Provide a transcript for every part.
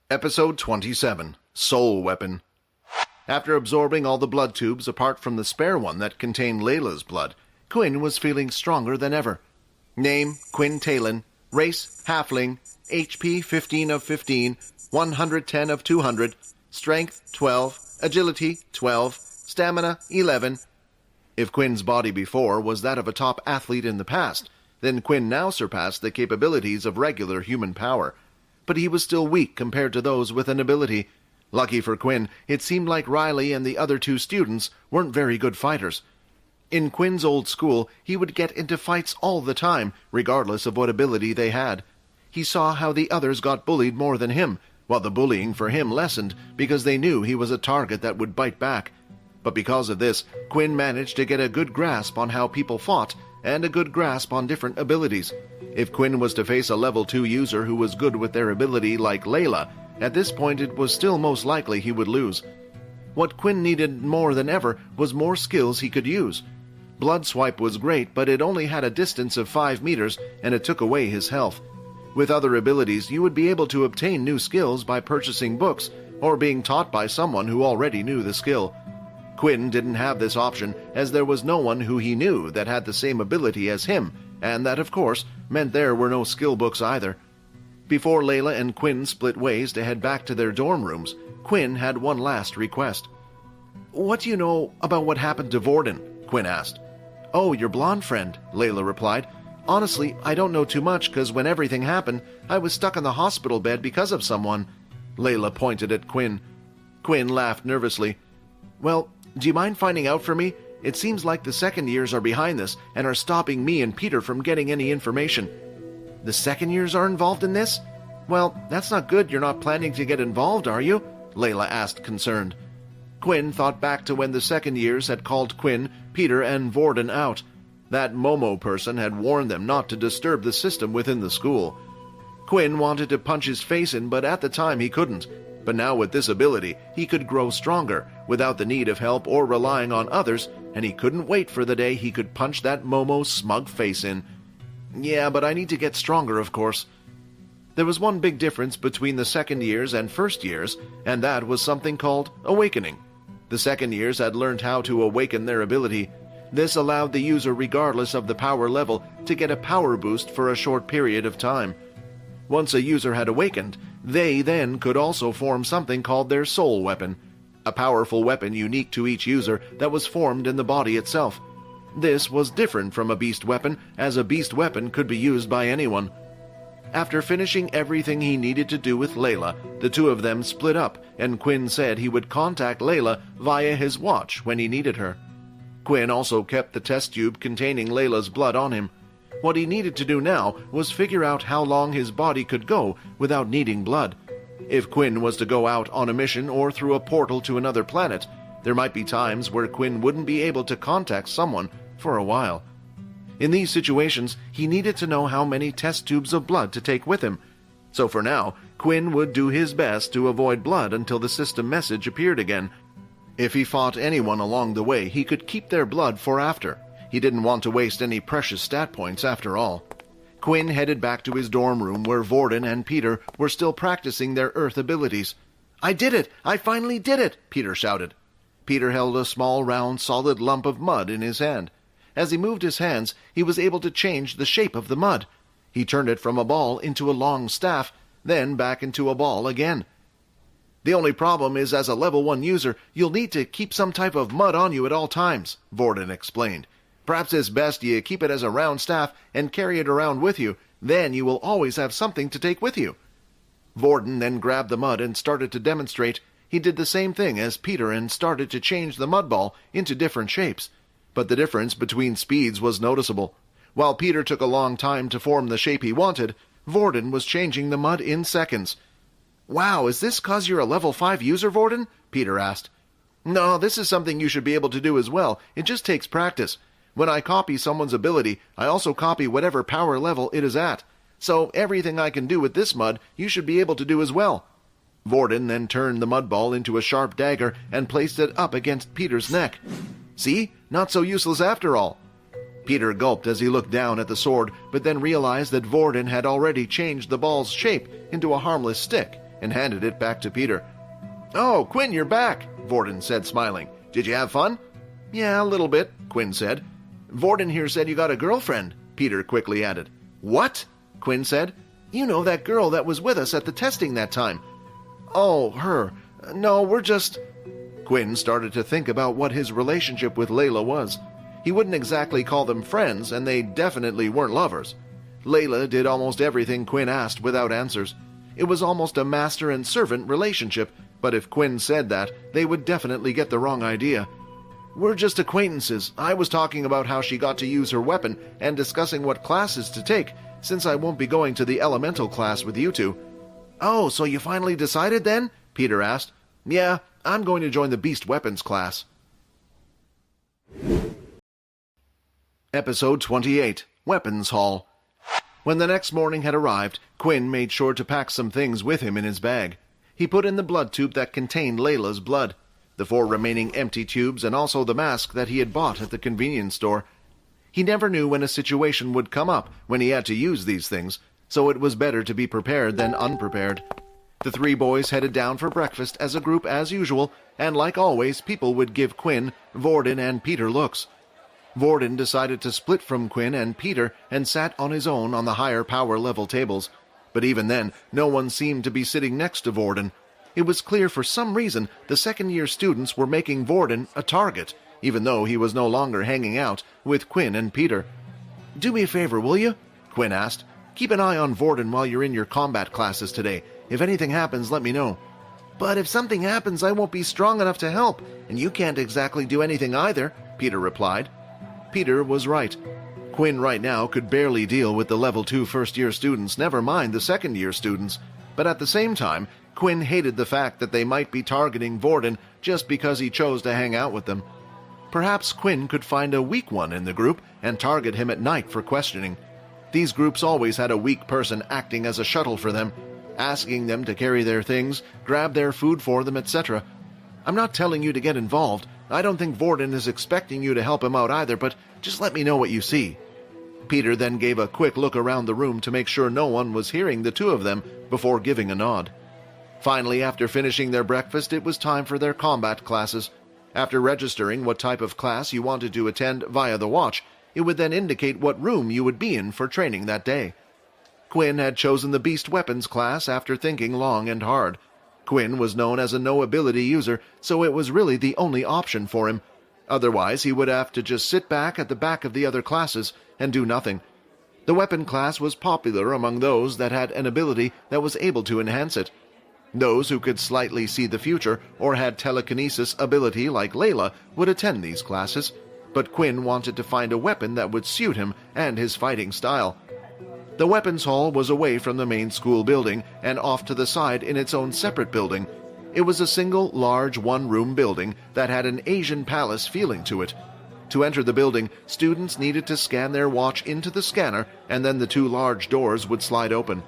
Episode 27, Soul Weapon. After absorbing all the blood tubes apart from the spare one that contained Layla's blood, Quinn was feeling stronger than ever. Name, Quinn Talon. Race, Halfling. HP, 15 of 15. 110 of 200. Strength, 12. Agility, 12. Stamina, 11. If Quinn's body before was that of a top athlete in the past, then Quinn now surpassed the capabilities of regular human power. But he was still weak compared to those with an ability. Lucky for Quinn, it seemed like Riley and the other two students weren't very good fighters. In Quinn's old school, he would get into fights all the time, regardless of what ability they had. He saw how the others got bullied more than him, while the bullying for him lessened because they knew he was a target that would bite back. But because of this, Quinn managed to get a good grasp on how people fought and a good grasp on different abilities. If Quinn was to face a level 2 user who was good with their ability like Layla, at this point it was still most likely he would lose. What Quinn needed more than ever was more skills he could use. Blood Swipe was great, but it only had a distance of 5 meters and it took away his health. With other abilities, you would be able to obtain new skills by purchasing books or being taught by someone who already knew the skill. Quinn didn't have this option, as there was no one who he knew that had the same ability as him, and that, of course, meant there were no skill books either. Before Layla and Quinn split ways to head back to their dorm rooms, Quinn had one last request. "What do you know about what happened to Vorden?" Quinn asked. "Oh, your blonde friend," Layla replied. "Honestly, I don't know too much, because when everything happened, I was stuck in the hospital bed because of someone." Layla pointed at Quinn. Quinn laughed nervously. "Well, do you mind finding out for me? It seems like the second years are behind this and are stopping me and Peter from getting any information." "The second years are involved in this? Well, that's not good. You're not planning to get involved, are you?" Layla asked, concerned. Quinn thought back to when the second years had called Quinn, Peter, and Vorden out. That Momo person had warned them not to disturb the system within the school. Quinn wanted to punch his face in, but at the time he couldn't. But now with this ability, he could grow stronger, without the need of help or relying on others, and he couldn't wait for the day he could punch that Momo's smug face in. "Yeah, but I need to get stronger, of course." There was one big difference between the second years and first years, and that was something called awakening. The second years had learned how to awaken their ability. This allowed the user, regardless of the power level, to get a power boost for a short period of time. Once a user had awakened, they then could also form something called their soul weapon, a powerful weapon unique to each user that was formed in the body itself. This was different from a beast weapon, as a beast weapon could be used by anyone. After finishing everything he needed to do with Layla, the two of them split up, and Quinn said he would contact Layla via his watch when he needed her. Quinn also kept the test tube containing Layla's blood on him. What he needed to do now was figure out how long his body could go without needing blood. If Quinn was to go out on a mission or through a portal to another planet, there might be times where Quinn wouldn't be able to contact someone for a while. In these situations, he needed to know how many test tubes of blood to take with him. So for now, Quinn would do his best to avoid blood until the system message appeared again. If he fought anyone along the way, he could keep their blood for after. He didn't want to waste any precious stat points after all. Quinn headed back to his dorm room where Vorden and Peter were still practicing their Earth abilities. "I did it! I finally did it!" Peter shouted. Peter held a small, round, solid lump of mud in his hand. As he moved his hands, he was able to change the shape of the mud. He turned it from a ball into a long staff, then back into a ball again. "The only problem is, as a level 1 user, you'll need to keep some type of mud on you at all times," Vorden explained. "Perhaps it's best you keep it as a round staff and carry it around with you. Then you will always have something to take with you." Vorden then grabbed the mud and started to demonstrate. He did the same thing as Peter and started to change the mud ball into different shapes. But the difference between speeds was noticeable. While Peter took a long time to form the shape he wanted, Vorden was changing the mud in seconds. "Wow, is this 'cause you're a level 5 user, Vorden?" Peter asked. "No, this is something you should be able to do as well. It just takes practice. When I copy someone's ability, I also copy whatever power level it is at. So everything I can do with this mud, you should be able to do as well." Vorden then turned the mud ball into a sharp dagger and placed it up against Peter's neck. "See? Not so useless after all." Peter gulped as he looked down at the sword, but then realized that Vorden had already changed the ball's shape into a harmless stick, and handed it back to Peter. "Oh, Quinn, you're back," Vorden said, smiling. "Did you have fun?" "Yeah, a little bit," Quinn said. "Vorden here said you got a girlfriend," Peter quickly added. "What?" Quinn said. "You know, that girl that was with us at the testing that time." "Oh, her. No, we're just—" Quinn started to think about what his relationship with Layla was. He wouldn't exactly call them friends, and they definitely weren't lovers. Layla did almost everything Quinn asked without answers. It was almost a master and servant relationship, but if Quinn said that, they would definitely get the wrong idea. "We're just acquaintances. I was talking about how she got to use her weapon and discussing what classes to take, since I won't be going to the elemental class with you two." "Oh, so you finally decided then?" Peter asked. "Yeah, I'm going to join the beast weapons class." Episode 28, Weapons Hall. When the next morning had arrived, Quinn made sure to pack some things with him in his bag. He put in the blood tube that contained Layla's blood, the 4 remaining empty tubes, and also the mask that he had bought at the convenience store. He never knew when a situation would come up when he had to use these things, so it was better to be prepared than unprepared. The 3 boys headed down for breakfast as a group as usual, and like always, people would give Quinn, Vorden, and Peter looks. Vorden decided to split from Quinn and Peter and sat on his own on the higher power level tables. But even then, no one seemed to be sitting next to Vorden. It was clear for some reason the second-year students were making Vorden a target, even though he was no longer hanging out with Quinn and Peter. "Do me a favor, will you?" Quinn asked. "Keep an eye on Vorden while you're in your combat classes today. If anything happens, let me know." "But if something happens, I won't be strong enough to help, and you can't exactly do anything either," Peter replied. Peter was right. Quinn right now could barely deal with the level 2 first-year students, never mind the second-year students. But at the same time, Quinn hated the fact that they might be targeting Vorden just because he chose to hang out with them. Perhaps Quinn could find a weak one in the group and target him at night for questioning. These groups always had a weak person acting as a shuttle for them, asking them to carry their things, grab their food for them, etc. "I'm not telling you to get involved. I don't think Vorden is expecting you to help him out either, but just let me know what you see." Peter then gave a quick look around the room to make sure no one was hearing the 2 of them before giving a nod. Finally, after finishing their breakfast, it was time for their combat classes. After registering what type of class you wanted to attend via the watch, it would then indicate what room you would be in for training that day. Quinn had chosen the beast weapons class after thinking long and hard. Quinn was known as a no-ability user, so it was really the only option for him. Otherwise, he would have to just sit back at the back of the other classes and do nothing. The weapon class was popular among those that had an ability that was able to enhance it. Those who could slightly see the future or had telekinesis ability like Layla would attend these classes, but Quinn wanted to find a weapon that would suit him and his fighting style. The weapons hall was away from the main school building and off to the side in its own separate building. It was a single, large, one-room building that had an Asian palace feeling to it. To enter the building, students needed to scan their watch into the scanner, and then the 2 large doors would slide open.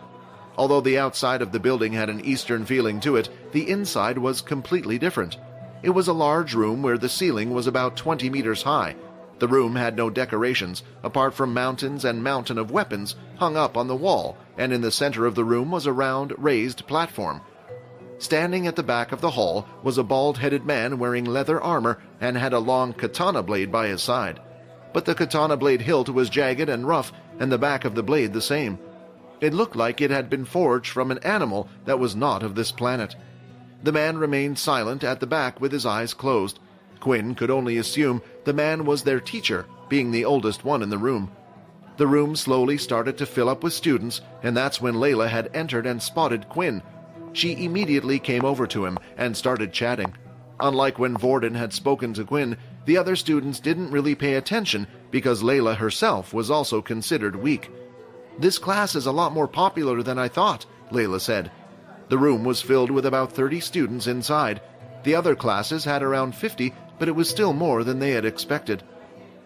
Although the outside of the building had an Eastern feeling to it, the inside was completely different. It was a large room where the ceiling was about 20 meters high. The room had no decorations, apart from mountains and mountain of weapons hung up on the wall, and in the center of the room was a round, raised platform. Standing at the back of the hall was a bald-headed man wearing leather armor and had a long katana blade by his side. But the katana blade hilt was jagged and rough, and the back of the blade the same. It looked like it had been forged from an animal that was not of this planet. The man remained silent at the back with his eyes closed. Quinn could only assume the man was their teacher, being the oldest one in the room. The room slowly started to fill up with students, and that's when Layla had entered and spotted Quinn. She immediately came over to him and started chatting. Unlike when Vorden had spoken to Quinn, the other students didn't really pay attention because Layla herself was also considered weak. "This class is a lot more popular than I thought," Layla said. The room was filled with about 30 students inside. The other classes had around 50, but it was still more than they had expected.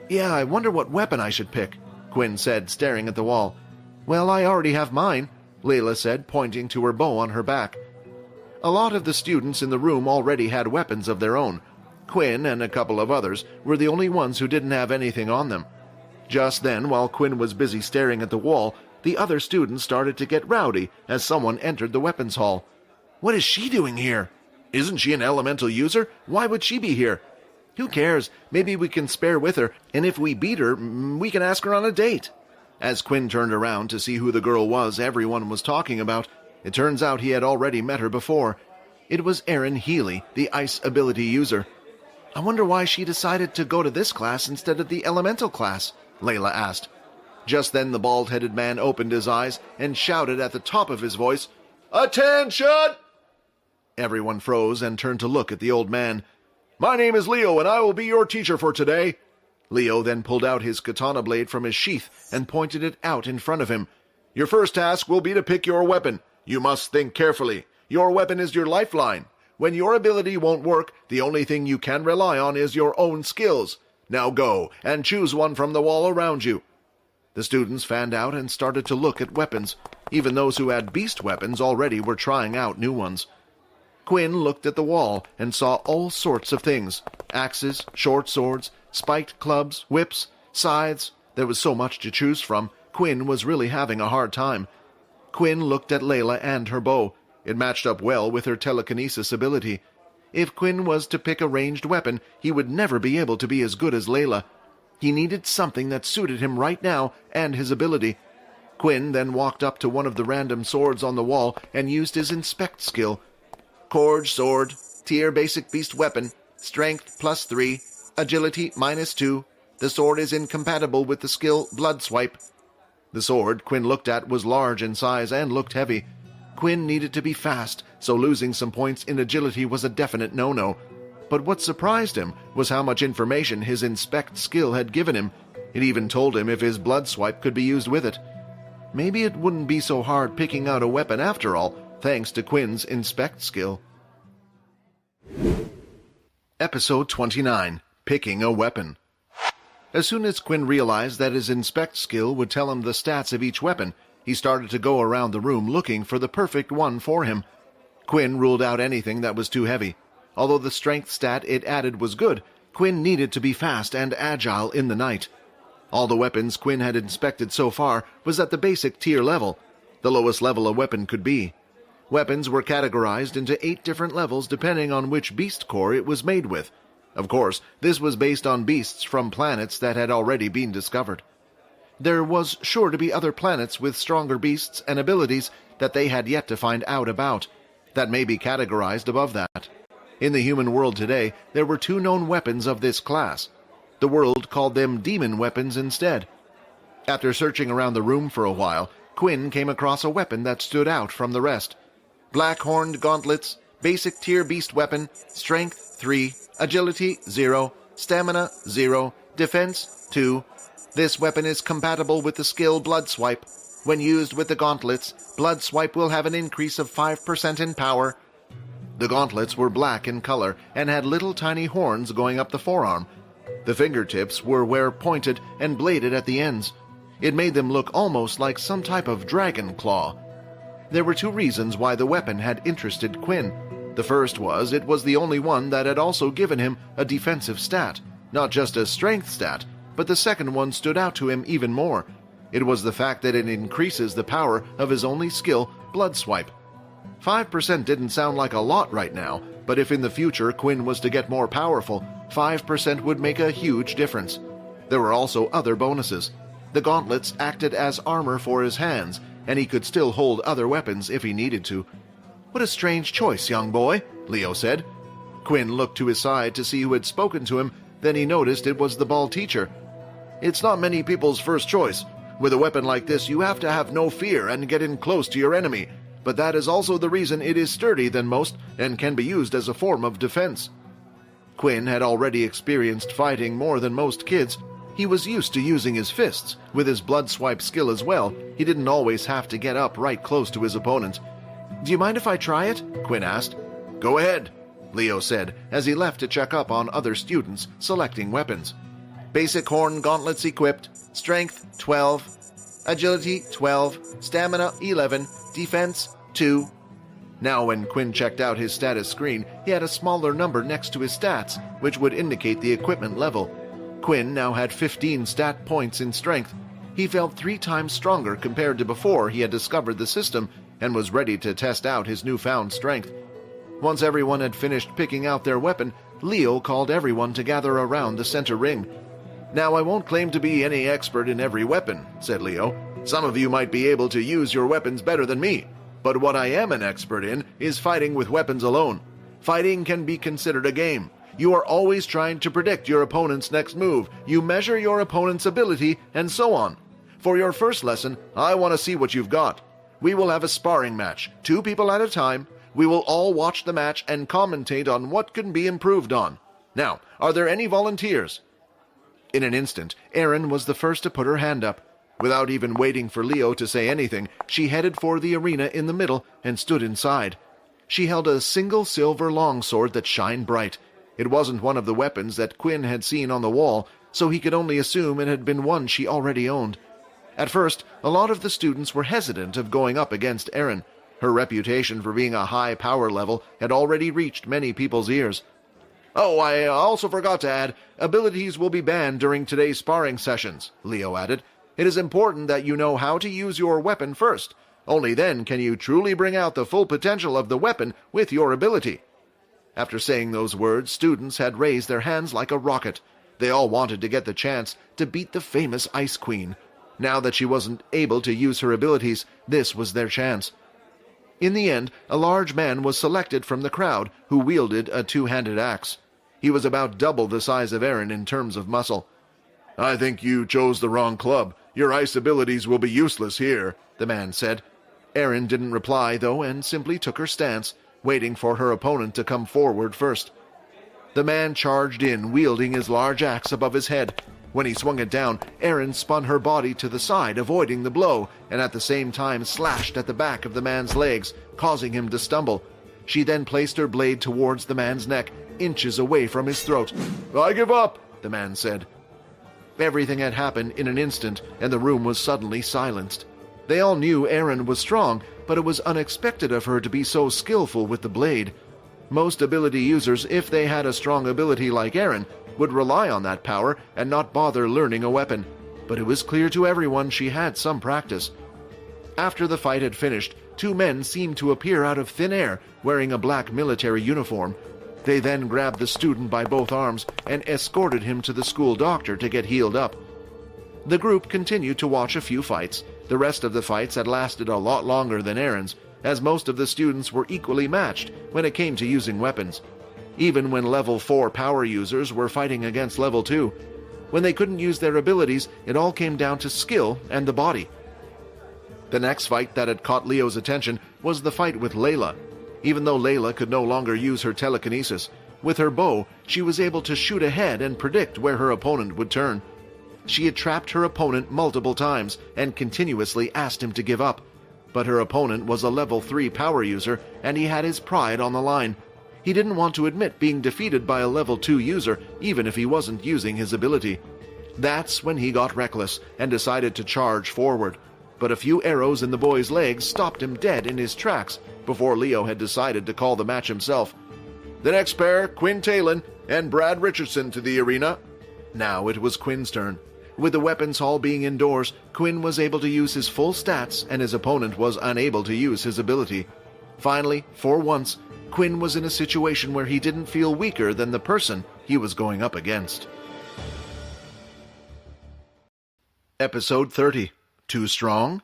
"Yeah, I wonder what weapon I should pick," Quinn said, staring at the wall. "Well, I already have mine," Layla said, pointing to her bow on her back. A lot of the students in the room already had weapons of their own. Quinn and a couple of others were the only ones who didn't have anything on them. Just then, while Quinn was busy staring at the wall, the other students started to get rowdy as someone entered the weapons hall. What is she doing here? Isn't she an elemental user? Why would she be here? Who cares? Maybe we can spare with her, and if we beat her, we can ask her on a date. As Quinn turned around to see who the girl was everyone was talking about, it turns out he had already met her before. It was Erin Healy, the ice ability user. I wonder why she decided to go to this class instead of the elemental class, Layla asked. Just then the bald-headed man opened his eyes and shouted at the top of his voice, "Attention!" Everyone froze and turned to look at the old man. "My name is Leo, and I will be your teacher for today." Leo then pulled out his katana blade from his sheath and pointed it out in front of him. "Your first task will be to pick your weapon. You must think carefully. Your weapon is your lifeline. When your ability won't work, the only thing you can rely on is your own skills. Now go, and choose one from the wall around you." The students fanned out and started to look at weapons. Even those who had beast weapons already were trying out new ones. Quinn looked at the wall and saw all sorts of things. Axes, short swords, spiked clubs, whips, scythes. There was so much to choose from. Quinn was really having a hard time. Quinn looked at Layla and her bow. It matched up well with her telekinesis ability. If Quinn was to pick a ranged weapon, he would never be able to be as good as Layla. He needed something that suited him right now and his ability. Quinn then walked up to one of the random swords on the wall and used his inspect skill. Corge sword, tier basic beast weapon, strength +3, agility -2. The sword is incompatible with the skill blood swipe. The sword Quinn looked at was large in size and looked heavy. Quinn needed to be fast, so losing some points in agility was a definite no-no. But what surprised him was how much information his inspect skill had given him. It even told him if his blood swipe could be used with it. Maybe it wouldn't be so hard picking out a weapon after all, thanks to Quinn's inspect skill. Episode 29. Picking a Weapon. As soon as Quinn realized that his inspect skill would tell him the stats of each weapon, he started to go around the room looking for the perfect one for him. Quinn ruled out anything that was too heavy. Although the strength stat it added was good, Quinn needed to be fast and agile in the night. All the weapons Quinn had inspected so far was at the basic tier level, the lowest level a weapon could be. Weapons were categorized into 8 different levels depending on which beast core it was made with. Of course, this was based on beasts from planets that had already been discovered. There was sure to be other planets with stronger beasts and abilities that they had yet to find out about, that may be categorized above that. In the human world today, there were 2 known weapons of this class. The world called them demon weapons instead. After searching around the room for a while, Quinn came across a weapon that stood out from the rest. Black-horned gauntlets, basic tier beast weapon, strength 3, agility 0, stamina 0, defense 2. This weapon is compatible with the skill blood swipe. When used with the gauntlets, blood swipe will have an increase of 5% in power. The gauntlets were black in color and had little tiny horns going up the forearm. The fingertips were pointed and bladed at the ends. It made them look almost like some type of dragon claw. There were 2 reasons why the weapon had interested Quinn. The first was it was the only one that had also given him a defensive stat, not just a strength stat, but the second one stood out to him even more. It was the fact that it increases the power of his only skill, blood swipe. 5% didn't sound like a lot right now, but if in the future Quinn was to get more powerful, 5% would make a huge difference. There were also other bonuses. The gauntlets acted as armor for his hands, and he could still hold other weapons if he needed to. "What a strange choice, young boy," Leo said. Quinn looked to his side to see who had spoken to him, then he noticed it was the bald teacher. "It's not many people's first choice. With a weapon like this, you have to have no fear and get in close to your enemy. But that is also the reason it is sturdier than most and can be used as a form of defense." Quinn had already experienced fighting more than most kids. He was used to using his fists. With his blood swipe skill as well, he didn't always have to get up right close to his opponent. "Do you mind if I try it?" Quinn asked. "Go ahead," Leo said as he left to check up on other students selecting weapons. Basic horn gauntlets equipped, strength 12, agility 12, stamina 11, defense 2. Now when Quinn checked out his status screen, he had a smaller number next to his stats, which would indicate the equipment level. Quinn now had 15 stat points in strength. He felt 3 times stronger compared to before he had discovered the system, and was ready to test out his newfound strength. Once everyone had finished picking out their weapon, Leo called everyone to gather around the center ring. "Now, I won't claim to be any expert in every weapon," said Leo. "Some of you might be able to use your weapons better than me, but what I am an expert in is fighting with weapons alone. Fighting can be considered a game. You are always trying to predict your opponent's next move. You measure your opponent's ability, and so on. For your first lesson, I want to see what you've got. We will have a sparring match, 2 people at a time. We will all watch the match and commentate on what can be improved on. Now, are there any volunteers?" In an instant, Erin was the first to put her hand up. Without even waiting for Leo to say anything, she headed for the arena in the middle and stood inside. She held a single silver longsword that shined bright. It wasn't one of the weapons that Quinn had seen on the wall, so he could only assume it had been one she already owned. At first, a lot of the students were hesitant of going up against Erin. Her reputation for being a high power level had already reached many people's ears. "Oh, I also forgot to add, abilities will be banned during today's sparring sessions," Leo added. "It is important that you know how to use your weapon first. Only then can you truly bring out the full potential of the weapon with your ability." After saying those words, students had raised their hands like a rocket. They all wanted to get the chance to beat the famous Ice Queen. Now that she wasn't able to use her abilities, this was their chance. In the end, a large man was selected from the crowd who wielded a 2-handed axe. He was about double the size of Erin in terms of muscle. "I think you chose the wrong club. Your ice abilities will be useless here," the man said. Erin didn't reply, though, and simply took her stance, waiting for her opponent to come forward first. The man charged in, wielding his large axe above his head. When he swung it down, Erin spun her body to the side, avoiding the blow, and at the same time slashed at the back of the man's legs, causing him to stumble. She then placed her blade towards the man's neck, inches away from his throat. "I give up," the man said. Everything had happened in an instant, and the room was suddenly silenced. They all knew Erin was strong, but it was unexpected of her to be so skillful with the blade. Most ability users, if they had a strong ability like Erin, would rely on that power and not bother learning a weapon. But it was clear to everyone she had some practice. After the fight had finished, 2 men seemed to appear out of thin air, wearing a black military uniform. They then grabbed the student by both arms and escorted him to the school doctor to get healed up. The group continued to watch a few fights. The rest of the fights had lasted a lot longer than Erin's, as most of the students were equally matched when it came to using weapons. Even when level 4 power users were fighting against level 2. When they couldn't use their abilities, it all came down to skill and the body. The next fight that had caught Leo's attention was the fight with Layla. Even though Layla could no longer use her telekinesis, with her bow, she was able to shoot ahead and predict where her opponent would turn. She had trapped her opponent multiple times and continuously asked him to give up. But her opponent was a level 3 power user, and he had his pride on the line. He didn't want to admit being defeated by a level 2 user, even if he wasn't using his ability. That's when he got reckless and decided to charge forward. But a few arrows in the boy's legs stopped him dead in his tracks before Leo had decided to call the match himself. "The next pair, Quinn Talon and Brad Richardson to the arena." Now it was Quinn's turn. With the weapons hall being indoors, Quinn was able to use his full stats and his opponent was unable to use his ability. Finally, for once, Quinn was in a situation where he didn't feel weaker than the person he was going up against. Episode 30. Too Strong?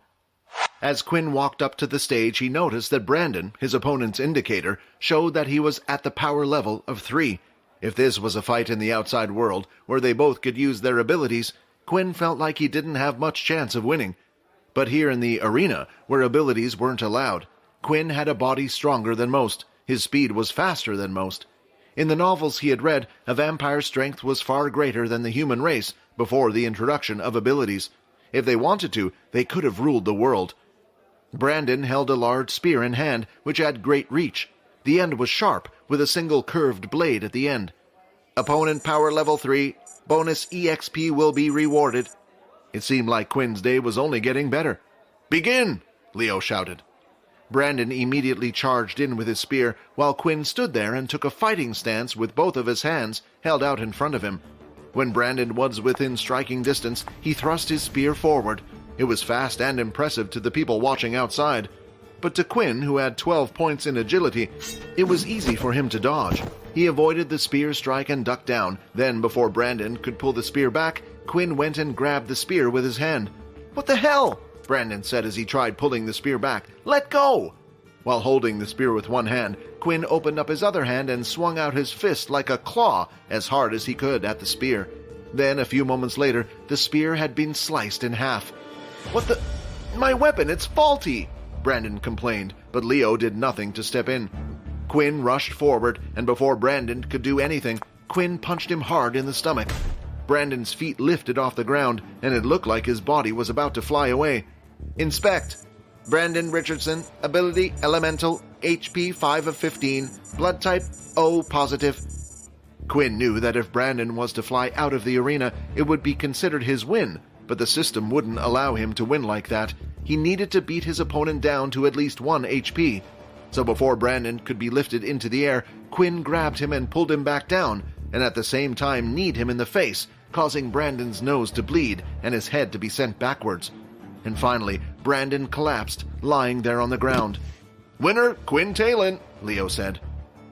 As Quinn walked up to the stage, he noticed that Brandon, his opponent's indicator, showed that he was at the power level of 3. If this was a fight in the outside world, where they both could use their abilities, Quinn felt like he didn't have much chance of winning. But here in the arena, where abilities weren't allowed, Quinn had a body stronger than most. His speed was faster than most. In the novels he had read, a vampire's strength was far greater than the human race before the introduction of abilities. If they wanted to, they could have ruled the world. Brandon held a large spear in hand, which had great reach. The end was sharp, with a single curved blade at the end. "Opponent power level 3. Bonus EXP will be rewarded." It seemed like Quinn's day was only getting better. "Begin!" Leo shouted. Brandon immediately charged in with his spear, while Quinn stood there and took a fighting stance with both of his hands held out in front of him. When Brandon was within striking distance, he thrust his spear forward. It was fast and impressive to the people watching outside. but to Quinn, who had 12 points in agility, it was easy for him to dodge. He avoided the spear strike and ducked down. Then, before Brandon could pull the spear back, Quinn went and grabbed the spear with his hand. "What the hell?" Brandon said as he tried pulling the spear back. "Let go!" While holding the spear with one hand, Quinn opened up his other hand and swung out his fist like a claw as hard as he could at the spear. Then, a few moments later, the spear had been sliced in half. "What the... My weapon, it's faulty!" Brandon complained, but Leo did nothing to step in. Quinn rushed forward, and before Brandon could do anything, Quinn punched him hard in the stomach. Brandon's feet lifted off the ground, and it looked like his body was about to fly away. "Inspect. Brandon Richardson, ability elemental, HP 5 of 15, blood type O positive." Quinn knew that if Brandon was to fly out of the arena, it would be considered his win, but the system wouldn't allow him to win like that. He needed to beat his opponent down to at least 1 HP. So before Brandon could be lifted into the air, Quinn grabbed him and pulled him back down, and at the same time kneed him in the face, causing Brandon's nose to bleed and his head to be sent backwards. And finally, Brandon collapsed, lying there on the ground. "Winner, Quinn Talon," Leo said.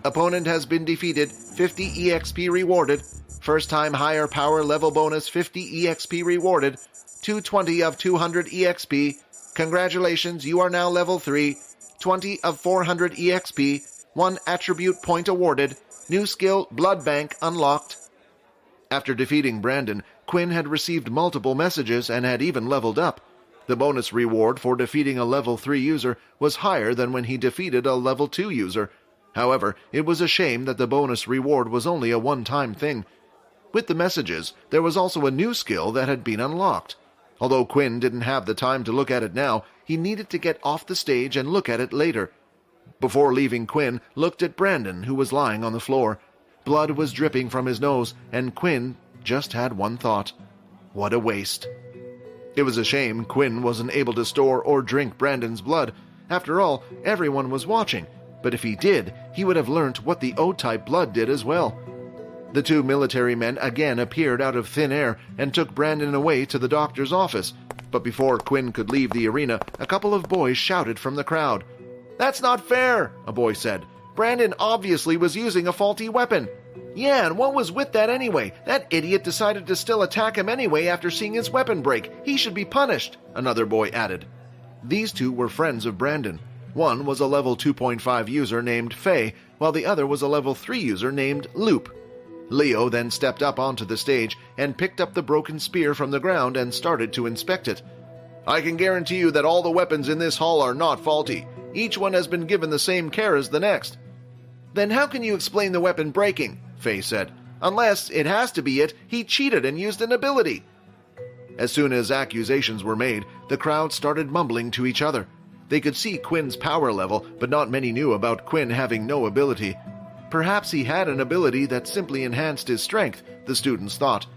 "Opponent has been defeated, 50 EXP rewarded. First time higher power level bonus, 50 EXP rewarded. 220 of 200 EXP. Congratulations, you are now level 3. 20 of 400 EXP. 1 attribute point awarded. New skill, Blood Bank, unlocked." After defeating Brandon, Quinn had received multiple messages and had even leveled up. The bonus reward for defeating a level 3 user was higher than when he defeated a level 2 user. However, it was a shame that the bonus reward was only a one-time thing. With the messages, there was also a new skill that had been unlocked. Although Quinn didn't have the time to look at it now, he needed to get off the stage and look at it later. Before leaving, Quinn looked at Brandon, who was lying on the floor. Blood was dripping from his nose, and Quinn just had one thought. What a waste. It was a shame Quinn wasn't able to store or drink Brandon's blood. After all, everyone was watching, but if he did, he would have learnt what the O-type blood did as well. The 2 military men again appeared out of thin air and took Brandon away to the doctor's office. But before Quinn could leave the arena, a couple of boys shouted from the crowd. "That's not fair," a boy said. "Brandon obviously was using a faulty weapon." "Yeah, and what was with that anyway? That idiot decided to still attack him anyway after seeing his weapon break. He should be punished," another boy added. These 2 were friends of Brandon. One was a level 2.5 user named Faye, while the other was a level 3 user named Loop. Leo then stepped up onto the stage and picked up the broken spear from the ground and started to inspect it. "I can guarantee you that all the weapons in this hall are not faulty. Each one has been given the same care as the next." "Then how can you explain the weapon breaking?" Faye said. "Unless it has to be it, he cheated and used an ability." As soon as accusations were made, the crowd started mumbling to each other. They could see Quinn's power level, but not many knew about Quinn having no ability. Perhaps he had an ability that simply enhanced his strength, the students thought.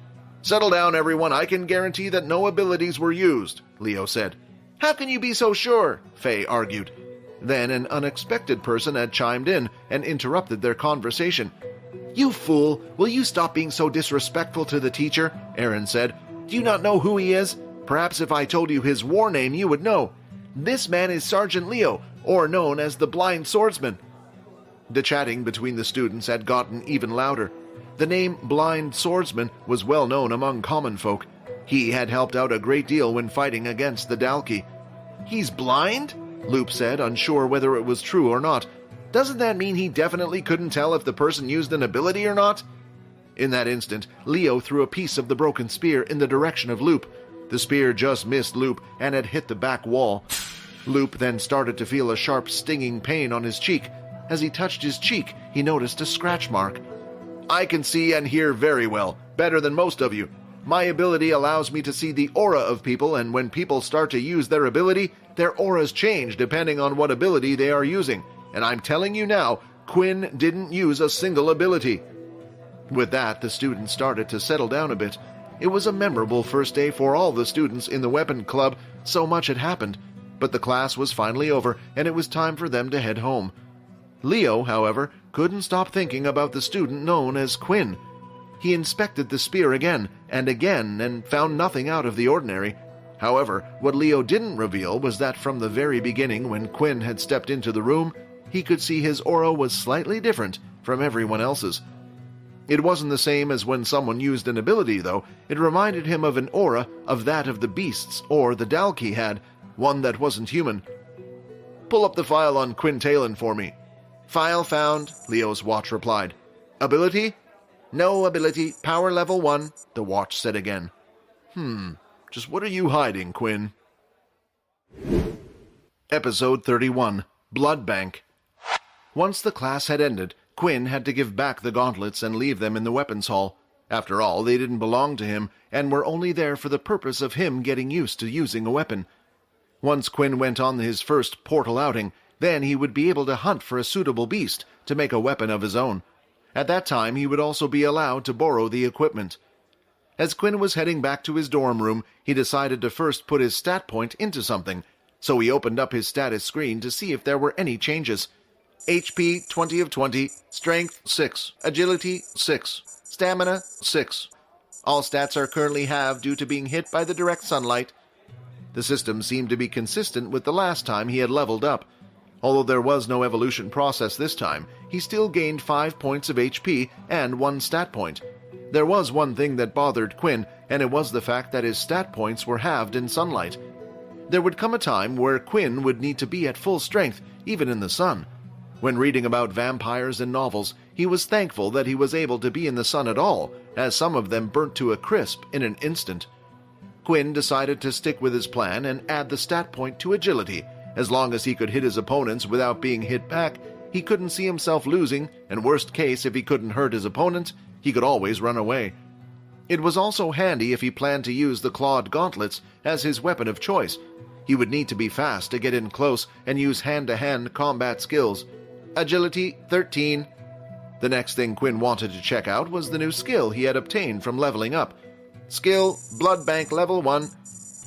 "Settle down, everyone. I can guarantee that no abilities were used," Leo said. "How can you be so sure?" Faye argued. Then an unexpected person had chimed in and interrupted their conversation. "You fool! Will you stop being so disrespectful to the teacher?" Aaron said. "Do you not know who he is? Perhaps if I told you his war name you would know. This man is Sergeant Leo, or known as the Blind Swordsman." The chatting between the students had gotten even louder. The name Blind Swordsman was well known among common folk. He had helped out a great deal when fighting against the Dalki. "He's blind?" Loop said, unsure whether it was true or not. "Doesn't that mean he definitely couldn't tell if the person used an ability or not?" In that instant, Leo threw a piece of the broken spear in the direction of Loop. The spear just missed Loop and had hit the back wall. Loop then started to feel a sharp stinging pain on his cheek. As he touched his cheek, he noticed a scratch mark. "I can see and hear very well, better than most of you. My ability allows me to see the aura of people, and when people start to use their ability, their auras change depending on what ability they are using. And I'm telling you now, Quinn didn't use a single ability." With that, the students started to settle down a bit. It was a memorable first day for all the students in the weapon club. So much had happened. But the class was finally over, and it was time for them to head home. Leo, however, couldn't stop thinking about the student known as Quinn. He inspected the spear again and found nothing out of the ordinary. However, what Leo didn't reveal was that from the very beginning, when Quinn had stepped into the room, he could see his aura was slightly different from everyone else's. It wasn't the same as when someone used an ability, though. It reminded him of an aura of that of the beasts or the Dalki had, one that wasn't human. "Pull up the file on Quinn Talon for me." "File found," Leo's watch replied. "Ability?" "No ability. Power level 1, the watch said again. Just what are you hiding, Quinn?" Episode 31, Blood Bank. Once the class had ended, Quinn had to give back the gauntlets and leave them in the weapons hall. After all, they didn't belong to him, and were only there for the purpose of him getting used to using a weapon. Once Quinn went on his first portal outing, then he would be able to hunt for a suitable beast to make a weapon of his own. At that time, he would also be allowed to borrow the equipment. As Quinn was heading back to his dorm room, he decided to first put his stat point into something, so he opened up his status screen to see if there were any changes. HP 20 of 20, Strength 6, Agility 6, Stamina 6. All stats are currently halved due to being hit by the direct sunlight. The system seemed to be consistent with the last time he had leveled up. Although there was no evolution process this time, he still gained 5 points of HP and 1 stat point. There was one thing that bothered Quinn, and it was the fact that his stat points were halved in sunlight. There would come a time where Quinn would need to be at full strength, even in the sun. When reading about vampires in novels, he was thankful that he was able to be in the sun at all, as some of them burnt to a crisp in an instant. Quinn decided to stick with his plan and add the stat point to agility. As long as he could hit his opponents without being hit back, he couldn't see himself losing, and worst case, if he couldn't hurt his opponent, he could always run away. It was also handy if he planned to use the clawed gauntlets as his weapon of choice. He would need to be fast to get in close and use hand-to-hand combat skills. Agility 13. The next thing Quinn wanted to check out was the new skill he had obtained from leveling up. Skill Blood Bank level 1.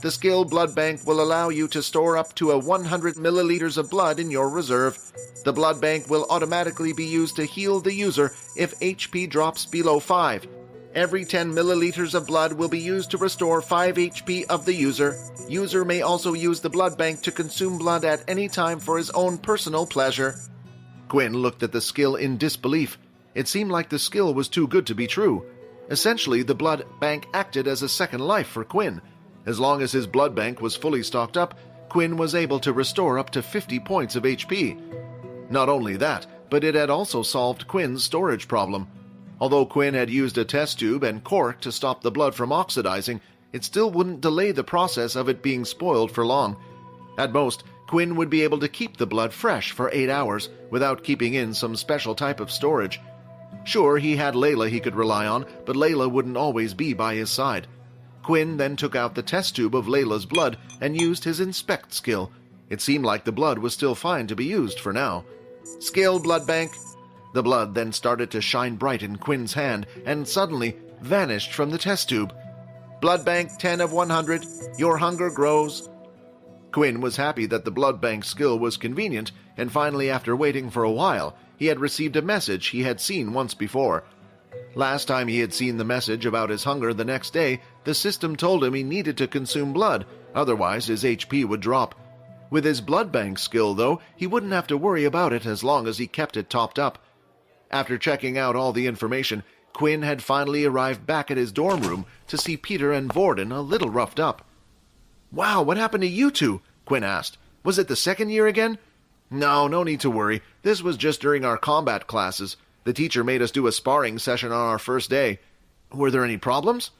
The skill Blood Bank will allow you to store up to 100 milliliters of blood in your reserve. The blood bank will automatically be used to heal the user if HP drops below 5. Every 10 milliliters of blood will be used to restore 5 HP of the user. User may also use the blood bank to consume blood at any time for his own personal pleasure. Quinn looked at the skill in disbelief. It seemed like the skill was too good to be true. Essentially, the blood bank acted as a second life for Quinn. As long as his blood bank was fully stocked up, Quinn was able to restore up to 50 points of HP. Not only that, but it had also solved Quinn's storage problem. Although Quinn had used a test tube and cork to stop the blood from oxidizing, it still wouldn't delay the process of it being spoiled for long. At most, Quinn would be able to keep the blood fresh for 8 hours without keeping in some special type of storage. Sure, he had Layla he could rely on, but Layla wouldn't always be by his side. Quinn then took out the test tube of Layla's blood and used his inspect skill. It seemed like the blood was still fine to be used for now. Skill Blood Bank. The blood then started to shine bright in Quinn's hand and suddenly vanished from the test tube. Blood Bank 10 of 100. Your hunger grows. Quinn was happy that the blood bank skill was convenient, and finally, after waiting for a while, he had received a message he had seen once before. Last time he had seen the message about his hunger the next day, the system told him he needed to consume blood, otherwise his HP would drop. With his blood bank skill, though, he wouldn't have to worry about it as long as he kept it topped up. After checking out all the information, Quinn had finally arrived back at his dorm room to see Peter and Vorden a little roughed up. "Wow, what happened to you two?" Quinn asked. "Was it the second year again?" No need to worry. This was just during our combat classes. The teacher made us do a sparring session on our first day." "Were there any problems?"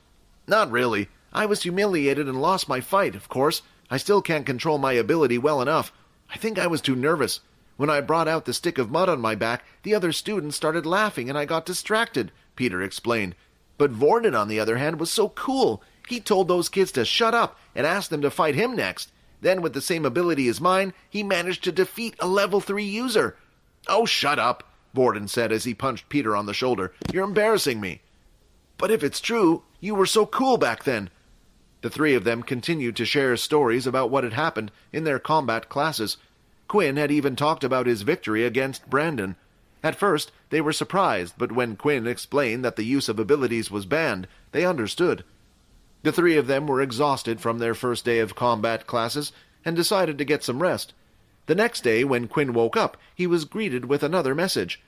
"Not really. I was humiliated and lost my fight, of course. I still can't control my ability well enough. I think I was too nervous. When I brought out the stick of mud on my back, the other students started laughing and I got distracted," Peter explained. "But Vorden, on the other hand, was so cool. He told those kids to shut up and asked them to fight him next. Then, with the same ability as mine, he managed to defeat a level 3 user." "Oh, shut up," Vorden said as he punched Peter on the shoulder. "You're embarrassing me." "But if it's true, you were so cool back then." The three of them continued to share stories about what had happened in their combat classes. Quinn had even talked about his victory against Brandon. At first, they were surprised, but when Quinn explained that the use of abilities was banned, they understood. The three of them were exhausted from their first day of combat classes and decided to get some rest. The next day, when Quinn woke up, he was greeted with another message.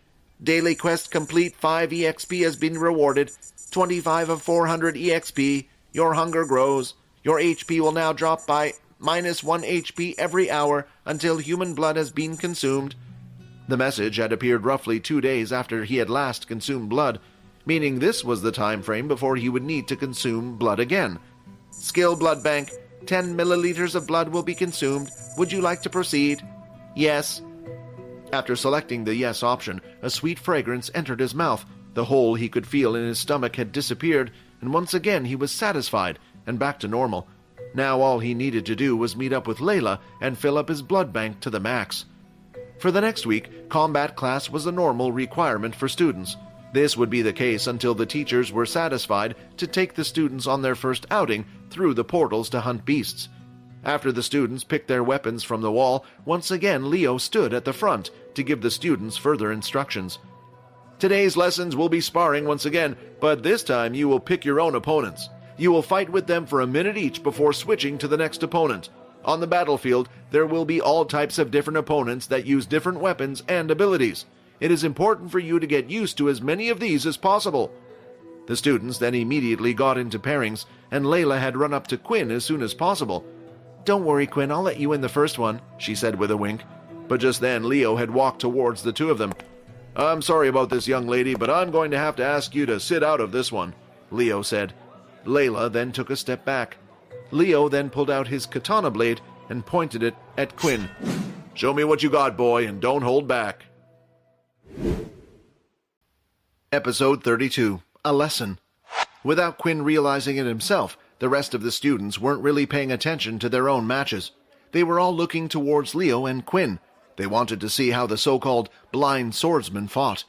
Daily quest complete, 5 EXP has been rewarded. 25 of 400 EXP. Your hunger grows. Your HP will now drop by -1 HP every hour until human blood has been consumed. The message had appeared roughly 2 days after he had last consumed blood, meaning this was the time frame before he would need to consume blood again. Skill blood bank. 10 milliliters of blood will be consumed. Would you like to proceed? Yes. After selecting the yes option, a sweet fragrance entered his mouth. The hole he could feel in his stomach had disappeared, and once again he was satisfied and back to normal. Now all he needed to do was meet up with Layla and fill up his blood bank to the max. For the next week, combat class was a normal requirement for students. This would be the case until the teachers were satisfied to take the students on their first outing through the portals to hunt beasts. After the students picked their weapons from the wall, once again Leo stood at the front to give the students further instructions. Today's lessons will be sparring once again, but this time you will pick your own opponents. You will fight with them for a minute each before switching to the next opponent. On the battlefield, there will be all types of different opponents that use different weapons and abilities. It is important for you to get used to as many of these as possible. The students then immediately got into pairings, and Layla had run up to Quinn as soon as possible. Don't worry, Quinn, I'll let you in the first one, she said with a wink. But just then, Leo had walked towards the two of them. I'm sorry about this, young lady, but I'm going to have to ask you to sit out of this one, Leo said. Layla then took a step back. Leo then pulled out his katana blade and pointed it at Quinn. Show me what you got, boy, and don't hold back. Episode 32. A Lesson. Without Quinn realizing it himself, the rest of the students weren't really paying attention to their own matches. They were all looking towards Leo and Quinn. They wanted to see how the so-called blind swordsman fought.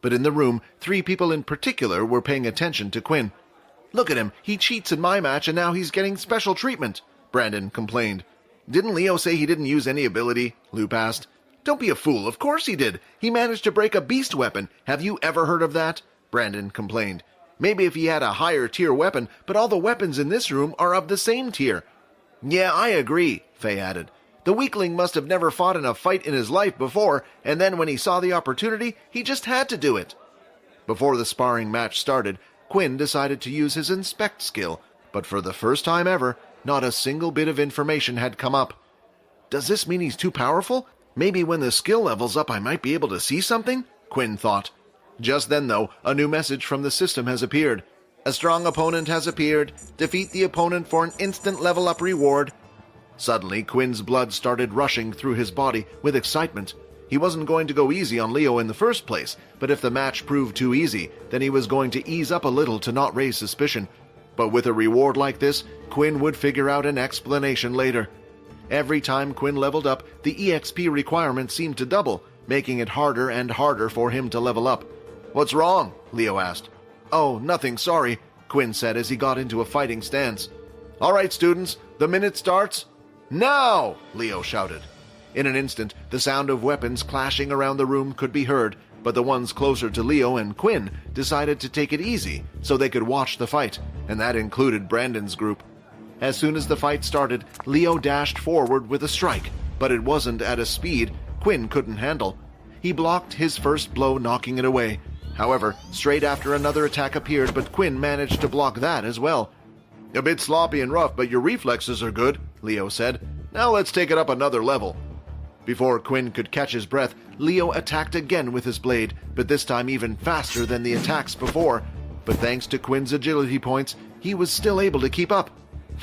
But in the room, 3 people in particular were paying attention to Quinn. Look at him, he cheats in my match and now he's getting special treatment, Brandon complained. Didn't Leo say he didn't use any ability? Lupe asked. Don't be a fool, of course he did. He managed to break a beast weapon. Have you ever heard of that? Brandon complained. Maybe if he had a higher tier weapon, but all the weapons in this room are of the same tier. Yeah, I agree, Faye added. The weakling must have never fought in a fight in his life before, and then when he saw the opportunity, he just had to do it. Before the sparring match started, Quinn decided to use his inspect skill, but for the first time ever, not a single bit of information had come up. Does this mean he's too powerful? Maybe when the skill level's up I might be able to see something? Quinn thought. Just then, though, a new message from the system has appeared. A strong opponent has appeared. Defeat the opponent for an instant level-up reward. Suddenly, Quinn's blood started rushing through his body with excitement. He wasn't going to go easy on Leo in the first place, but if the match proved too easy, then he was going to ease up a little to not raise suspicion. But with a reward like this, Quinn would figure out an explanation later. Every time Quinn leveled up, the EXP requirement seemed to double, making it harder and harder for him to level up. What's wrong? Leo asked. Oh, nothing, sorry, Quinn said as he got into a fighting stance. All right, students, the minute starts. Now! Leo shouted. In an instant, the sound of weapons clashing around the room could be heard, but the ones closer to Leo and Quinn decided to take it easy so they could watch the fight, and that included Brandon's group. As soon as the fight started, Leo dashed forward with a strike, but it wasn't at a speed Quinn couldn't handle. He blocked his first blow, knocking it away. However, straight after another attack appeared, but Quinn managed to block that as well. A bit sloppy and rough, but your reflexes are good, Leo said. Now let's take it up another level. Before Quinn could catch his breath, Leo attacked again with his blade, but this time even faster than the attacks before. But thanks to Quinn's agility points, he was still able to keep up.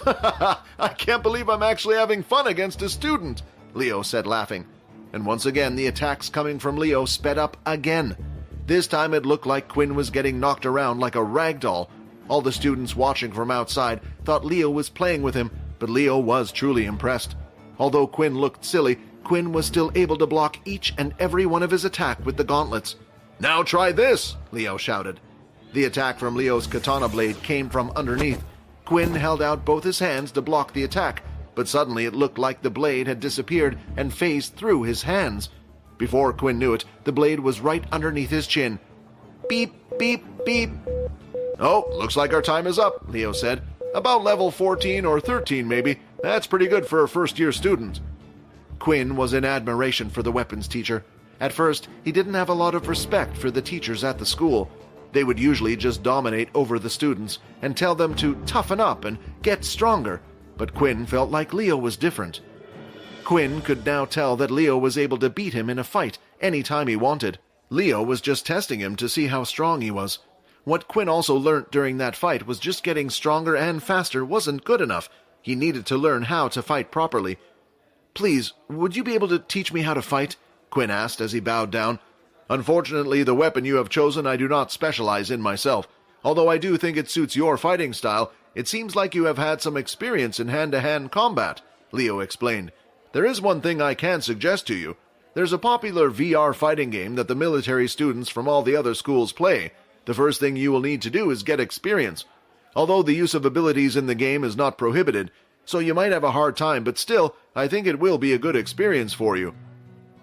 I can't believe I'm actually having fun against a student, Leo said, laughing. And once again, the attacks coming from Leo sped up again. This time it looked like Quinn was getting knocked around like a rag doll. All the students watching from outside thought Leo was playing with him, but Leo was truly impressed. Although Quinn looked silly, Quinn was still able to block each and every one of his attacks with the gauntlets. Now try this, Leo shouted. The attack from Leo's katana blade came from underneath. Quinn held out both his hands to block the attack, but suddenly it looked like the blade had disappeared and phased through his hands. Before Quinn knew it, the blade was right underneath his chin. Beep, beep, beep. Oh, looks like our time is up, Leo said. About level 14 or 13 maybe. That's pretty good for a first-year student." Quinn was in admiration for the weapons teacher. At first, he didn't have a lot of respect for the teachers at the school. They would usually just dominate over the students and tell them to toughen up and get stronger, but Quinn felt like Leo was different. Quinn could now tell that Leo was able to beat him in a fight any time he wanted. Leo was just testing him to see how strong he was. What Quinn also learnt during that fight was just getting stronger and faster wasn't good enough. He needed to learn how to fight properly. "Please, would you be able to teach me how to fight?" Quinn asked as he bowed down. "Unfortunately, the weapon you have chosen I do not specialize in myself. Although I do think it suits your fighting style, it seems like you have had some experience in hand-to-hand combat," Leo explained. "There is one thing I can suggest to you. There's a popular VR fighting game that the military students from all the other schools play. The first thing you will need to do is get experience. Although the use of abilities in the game is not prohibited, so you might have a hard time, but still, I think it will be a good experience for you."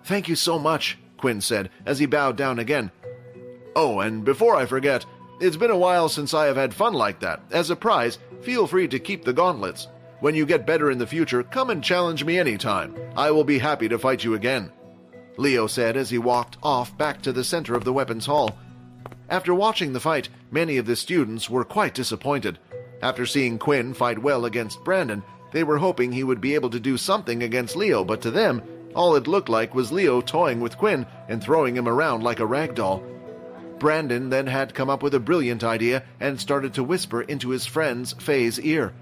"Thank you so much," Quinn said as he bowed down again. "Oh, and before I forget, it's been a while since I have had fun like that. As a prize, feel free to keep the gauntlets. When you get better in the future, come and challenge me anytime. I will be happy to fight you again," Leo said as he walked off back to the center of the weapons hall. After watching the fight, many of the students were quite disappointed. After seeing Quinn fight well against Brandon, they were hoping he would be able to do something against Leo, but to them, all it looked like was Leo toying with Quinn and throwing him around like a rag doll. Brandon then had come up with a brilliant idea and started to whisper into his friend's Faye's ear.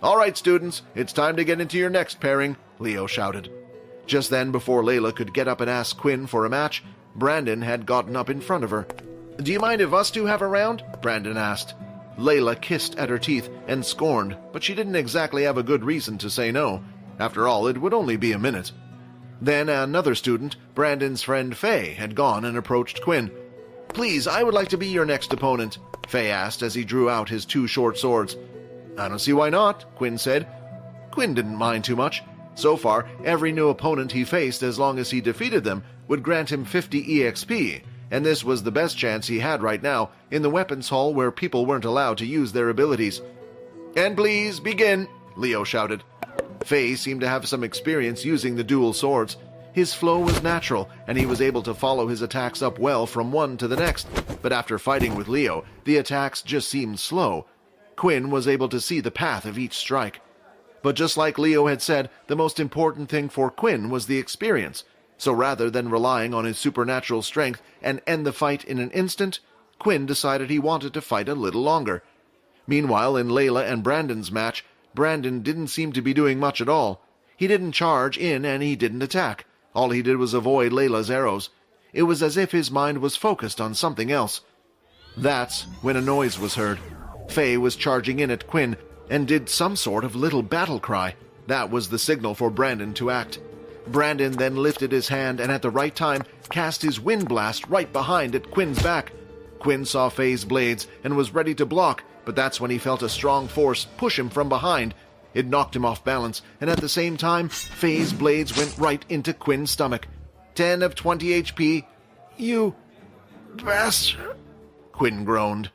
"All right, students, it's time to get into your next pairing," Leo shouted. Just then, before Layla could get up and ask Quinn for a match, Brandon had gotten up in front of her. "Do you mind if us two have a round?" Brandon asked. Layla kissed at her teeth and scorned, but she didn't exactly have a good reason to say no. After all, it would only be a minute. Then another student, Brandon's friend Faye, had gone and approached Quinn. "Please, I would like to be your next opponent," Faye asked as he drew out his two short swords. "I don't see why not," Quinn said. Quinn didn't mind too much. So far, every new opponent he faced, as long as he defeated them, would grant him 50 EXP, and this was the best chance he had right now, in the weapons hall where people weren't allowed to use their abilities. "And please, begin," Leo shouted. Faye seemed to have some experience using the dual swords. His flow was natural, and he was able to follow his attacks up well from one to the next, but after fighting with Leo, the attacks just seemed slow. Quinn was able to see the path of each strike. But just like Leo had said, the most important thing for Quinn was the experience. So rather than relying on his supernatural strength and end the fight in an instant, Quinn decided he wanted to fight a little longer. Meanwhile, in Layla and Brandon's match, Brandon didn't seem to be doing much at all. He didn't charge in and he didn't attack. All he did was avoid Layla's arrows. It was as if his mind was focused on something else. That's when a noise was heard. Faye was charging in at Quinn and did some sort of little battle cry. That was the signal for Brandon to act. Brandon then lifted his hand and at the right time cast his wind blast right behind at Quinn's back. Quinn saw Faye's blades and was ready to block, but that's when he felt a strong force push him from behind. It knocked him off balance, and at the same time, Faye's blades went right into Quinn's stomach. 10 of 20 HP. "You bastard," Quinn groaned.